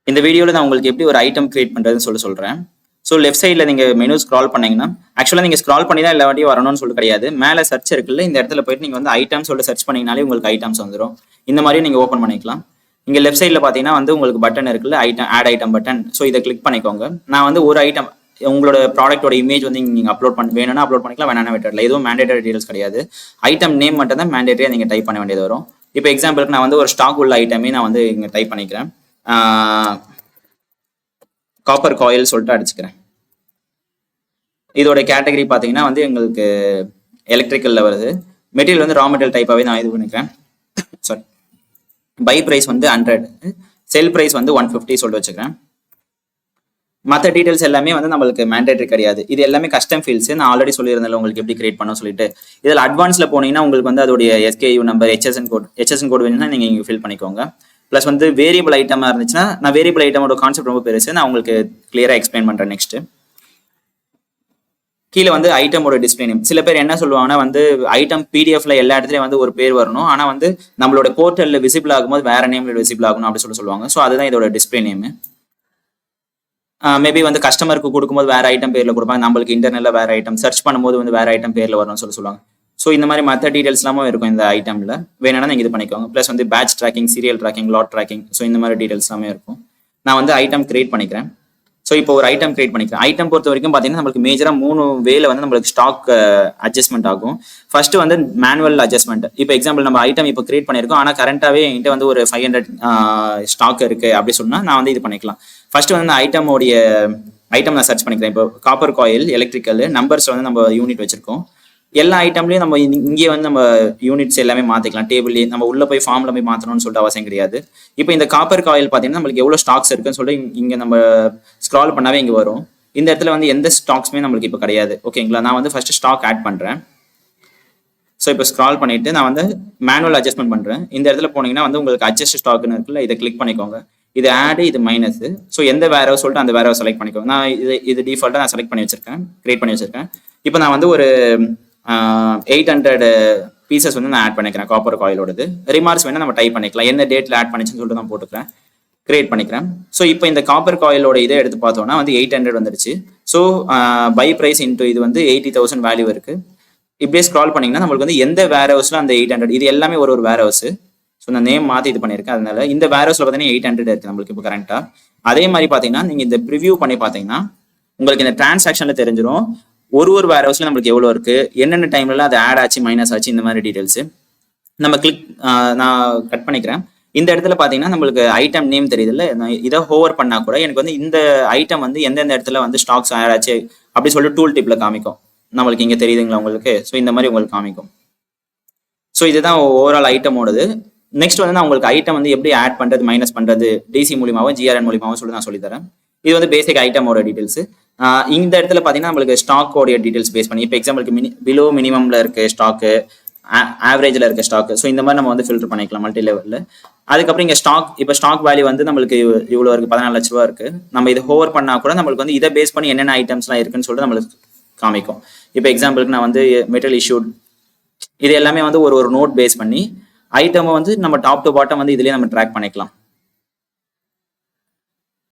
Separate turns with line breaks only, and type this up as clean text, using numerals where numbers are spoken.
இந்த வீடியோவில் நான் உங்களுக்கு எப்படி ஒரு ஐட்டம் கிரியேட் பண்ணுறதுன்னு சொல்கிறேன். ஸோ லெஃப்ட் சைடில் நீங்கள் மெனு ஸ்க்ரால் பண்ணீங்கன்னா, ஆக்சுவலாக நீங்கள் ஸ்க்ரால் பண்ணி தான் எல்லா வாட்டியும் வரணும்னு சொல்லி கிடையாது. மேலே சர்ச் இருக்குல்ல, இந்த இடத்துல போயிட்டு நீங்கள் வந்து ஐட்டம்ஸ் சொல்லிட்டு சர்ச் பண்ணிங்கனாலே உங்களுக்கு ஐட்டம்ஸ் வந்துடும். இந்த மாதிரியும் நீங்கள் ஓப்பன் பண்ணிக்கலாம். இங்கே லெஃப்ட் சைடில் பார்த்தீங்கன்னா வந்து உங்களுக்கு பட்டன் இருக்குல்ல, item add item button. So இதை கிளிக் பண்ணிக்கோங்க. நான் வந்து ஒரு ஐட்டம் உங்களோட ப்ராடக்டோட இமேஜ் வந்து நீங்கள் அப்லோட் பண்ண வேணும்னா அப்லோட் பண்ணிக்கலாம், வேணாம் விட்டுறல. எதுவும் மேண்டேட்டரி டீடைல்ஸ் கிடையாது. ஐட்டம் நேம் மட்டும் தான் மேண்டேட்டரியாக நீங்கள் டைப் பண்ண வேண்டியது வரும். இப்போ எக்ஸாம்பிளுக்கு நான் வந்து ஒரு ஸ்டாக் உள்ள ஐட்டமே நான் வந்து இங்கே டைப் பண்ணிக்கிறேன். காப்பர் காயில் சொல்லிட்டு அடிச்சுக்கிறேன். இதோட கேட்டகரி பார்த்தீங்கன்னா வந்து எங்களுக்கு எலக்ட்ரிக்கல்ல வருது. மெட்டீரியல் வந்து ரா மெட்டீரியல் டைப்பாகவே நான் இது பண்ணிக்கிறேன். சாரி, பை ப்ரைஸ் வந்து 100, செல் ப்ரைஸ் வந்து 150 சொல்லிட்டு வச்சுக்கிறேன். மற்ற டீடைல்ஸ் எல்லாமே வந்து நம்மளுக்கு மேண்டேட்டரி கிடையாது. இது எல்லாமே கஸ்டம் ஃபீல்ட்ஸ். நான் ஆல்ரெடி சொல்லியிருந்தேன் உங்களுக்கு எப்படி கிரியேட் பண்ண சொல்லிட்டு. இதில் அட்வான்ஸில் போனீங்கன்னா உங்களுக்கு வந்து அதோடைய SKU நம்பர், HSN கோட் வேணும்னா நீங்கள் இங்கே ஃபில் பண்ணிக்கோங்க. ப்ளஸ் வந்து வேரியபிள் ஐட்டமாக இருந்துச்சுன்னா, நான் வேரியபிள் ஐட்டமோட கான்செப்ட் ரொம்ப பெருசு, நான் உங்களுக்கு கிளியராக எக்ஸ்பிளைன் பண்ணுறேன். நெக்ஸ்ட் கீழே வந்து ஐட்டமோட டிஸ்பிளே நேம். சில பேர் என்ன சொல்லுவாங்கன்னா வந்து ஐட்டம் பிடிஎஃப்ல எல்லா இடத்துலையும் வந்து ஒரு பேர் வரணும், ஆனால் வந்து நம்மளோட போர்ட்டலில் விசிபிள் ஆகும்போது வேற நேம்ல விசிபிள் ஆகணும் அப்படி சொல்லுவாங்க. ஸோ அதுதான் இதோட டிஸ்பிளே நேம். மேபி வந்து கஸ்டமருக்கு கொடுக்கும்போது வேற ஐட்டம் பேர்ல கொடுப்பாங்க, நம்மளுக்கு இன்டர்னல்ல வேற ஐட்டம் சர்ச் பண்ணும்போது வந்து வேற ஐட்டம் பேர்ல வரும்னு சொல்லுவாங்க. ஸோ இந்த மாதிரி மற்ற டீடைல்ஸ் எல்லாமே இருக்கும் இந்த ஐட்டம்ல. வேணும்னா நீங்கள் இது பண்ணிக்கோங்க. ப்ளஸ் வந்து batch tracking, serial tracking, lot tracking, so இந்த மாதிரி டீடைல்ஸ் எல்லாமே இருக்கும். நான் வந்து ஐட்டம் கிரியேட் பண்ணிக்கிறேன். ஸோ இப்போ ஒரு ஐட்டம் கிரியேட் பண்ணிக்கிறேன். ஐட்டம் பொறுத்த வரைக்கும் பார்த்தீங்கன்னா நம்மளுக்கு மேஜராக 3 வேல வந்து நம்மளுக்கு ஸ்டாக் அட்ஜஸ்ட்மெண்ட் ஆகும். ஃபர்ஸ்ட் வந்து மேனுவல் அட்ஜஸ்ட்மெண்ட். இப்போ எக்ஸாம்பிள் நம்ம ஐட்டம் இப்போ கிரியேட் பண்ணியிருக்கோம், ஆனால் கரண்டாகவே என்கிட்ட வந்து ஒரு 500 ஸ்டாக் இருக்கு அப்படி சொன்னா நான் வந்து இது பண்ணிக்கலாம். ஃபர்ஸ்ட் வந்து அந்த ஐட்டம் நான் சர்ச் பண்ணிக்கிறேன். இப்போ காப்பர் காயில் எலக்ட்ரிக்கல் நம்பர்ஸ் வந்து நம்ம யூனிட் வச்சிருக்கோம். எல்லா ஐட்டம்லையும் நம்ம இங்கே வந்து நம்ம யூனிட்ஸ் எல்லாமே மாற்றிக்கலாம். டேபிள்லேயே நம்ம உள்ளே போய் ஃபார்மில் போய் மாற்றணும்னு சொல்லிட்டு அவசியம் கிடையாது. இப்போ இந்த காப்பர் காயில் பார்த்தீங்கன்னா நம்மளுக்கு எவ்வளோ ஸ்டாக்ஸ் இருக்குன்னு சொல்லிட்டு இங்கே நம்ம ஸ்க்ரால் பண்ணாவே இங்கே வரும். இந்த இடத்துல வந்து எந்த ஸ்டாக்ஸுமே நம்மளுக்கு இப்போ கிடையாது. ஓகேங்களா, நான் வந்து ஃபர்ஸ்ட் ஸ்டாக் ஆட் பண்ணுறேன். ஸோ இப்போ ஸ்க்ரால் பண்ணிட்டு நான் வந்து மேனுவல் அட்ஜஸ்ட்மெண்ட் பண்ணுறேன். இந்த இடத்துல போனீங்கன்னா வந்து உங்களுக்கு அட்ஜஸ்ட் ஸ்டாக்னு இருக்குல்ல, இதை கிளிக் பண்ணிக்கோங்க. இது ஆடு, இது மைனஸ். ஸோ எந்த வேற சொல்லிட்டு அந்த வேற செலக்ட் பண்ணிக்கோங்க. நான் இது டிஃபால்ட்டாக நான் செலக்ட் பண்ணி வச்சிருக்கேன், கிரியேட் பண்ணி வச்சிருக்கேன். இப்போ நான் வந்து ஒரு 800 பீசஸ் வந்து நான் ஆட் பண்ணிக்கிறேன் காப்பர் காயிலோடது. ரிமார்க்ஸ் வேணா நம்ம டைப் பண்ணிக்கலாம், என்ன டேட்ல ஆட் பண்ணிச்சுன்னு சொல்லிட்டு நான் போட்டுக்கிறேன், கிரியேட் பண்ணிக்கிறேன். ஸோ இப்போ இந்த காப்பர் காயிலோட இதை எடுத்து பார்த்தோம்னா வந்து 800 வந்துருச்சு. ஸோ பை ப்ரைஸ் இன்ட்டு இது வந்து 80,000 வேல்யூ இருக்கு. இப்படியே ஸ்க்ரால் பண்ணீங்கன்னா நம்மளுக்கு வந்து எந்த வேர் ஹவுஸ்ல அந்த 800, இது எல்லாமே ஒரு வேர் ஹவுஸ். ஸோ நான் நேம் மாற்றி இது பண்ணியிருக்கேன். அதனால இந்த வேர் ஹவுஸ்ல பார்த்தீங்கன்னா 800 இருக்கு நம்மளுக்கு இப்போ கரண்டா. அதே மாதிரி பார்த்தீங்கன்னா நீங்க இந்த ப்ரிவியூ பண்ணி பார்த்தீங்கன்னா உங்களுக்கு இந்த டிரான்சாக்ஷன்ல தெரிஞ்சிடும் ஒரு வேர் ஹவுஸ்ல நம்மளுக்கு எவ்வளோ இருக்கு, என்னென்ன டைம்ல அது ஆட் ஆச்சு, மைனஸ் ஆச்சு, இந்த மாதிரி டீடைல்ஸ் நம்ம நான் கட் பண்ணிக்கிறேன். இந்த இடத்துல பாத்தீங்கன்னா நம்மளுக்கு ஐட்டம் நேம் தெரியுதுல்ல, இதை ஹோவர் பண்ணா கூட எனக்கு வந்து இந்த ஐட்டம் வந்து எந்தெந்த இடத்துல வந்து ஸ்டாக்ஸ் ஆட் ஆச்சு அப்படி சொல்லிட்டு டூல் டிப்ல காமிக்கும். நம்மளுக்கு இங்க தெரியுதுங்களா உங்களுக்கு? ஸோ இந்த மாதிரி உங்களுக்கு காமிக்கும். ஸோ இதுதான் ஓவரால் ஐட்டமோடது. நெக்ஸ்ட் வந்து நான் உங்களுக்கு ஐட்டம் வந்து எப்படி ஆட் பண்றது, மைனஸ் பண்றது DC மூலியமாவும் GRN மூலியமாவும் சொல்லி நான் சொல்லித்தரேன். இது வந்து பேசிக் ஐட்டமோட டீடைல்ஸ். இந்த இடத்துல பார்த்தீங்கன்னா நம்மளுக்கு ஸ்டாக்கோடைய டீடைல்ஸ் பேஸ் பண்ணி, இப்போ எக்ஸாம்பிளுக்கு பிலோ மினிமம்ல இருக்கு ஸ்டாக்கு, ஆவரேஜ்ல இருக்க ஸ்டாக். ஸோ இந்த மாதிரி நம்ம வந்து ஃபில்டர் பண்ணிக்கலாம் மல்டி லெவலில். அதுக்கப்புறம் இங்கே இப்போ ஸ்டாக் வேல்யூ வந்து நம்மளுக்கு இவ்வளோ இருக்கு, 14 லட்ச ரூபா இருக்கு. நம்ம இதை ஹோவர் பண்ணா கூட நம்மளுக்கு வந்து இதை பேஸ் பண்ணி என்னென்ன ஐட்டம்ஸ்லாம் இருக்குன்னு சொல்லிட்டு நம்மளுக்கு காமிக்கும். இப்போ எக்ஸாம்பிளுக்கு நான் வந்து மெட்டல் இஷ்யூட், இது எல்லாமே வந்து ஒரு நோட் பேஸ் பண்ணி ஐட்டமை வந்து நம்ம டாப் டு பாட்டம் வந்து இதுலேயே நம்ம ட்ராக் பண்ணிக்கலாம்.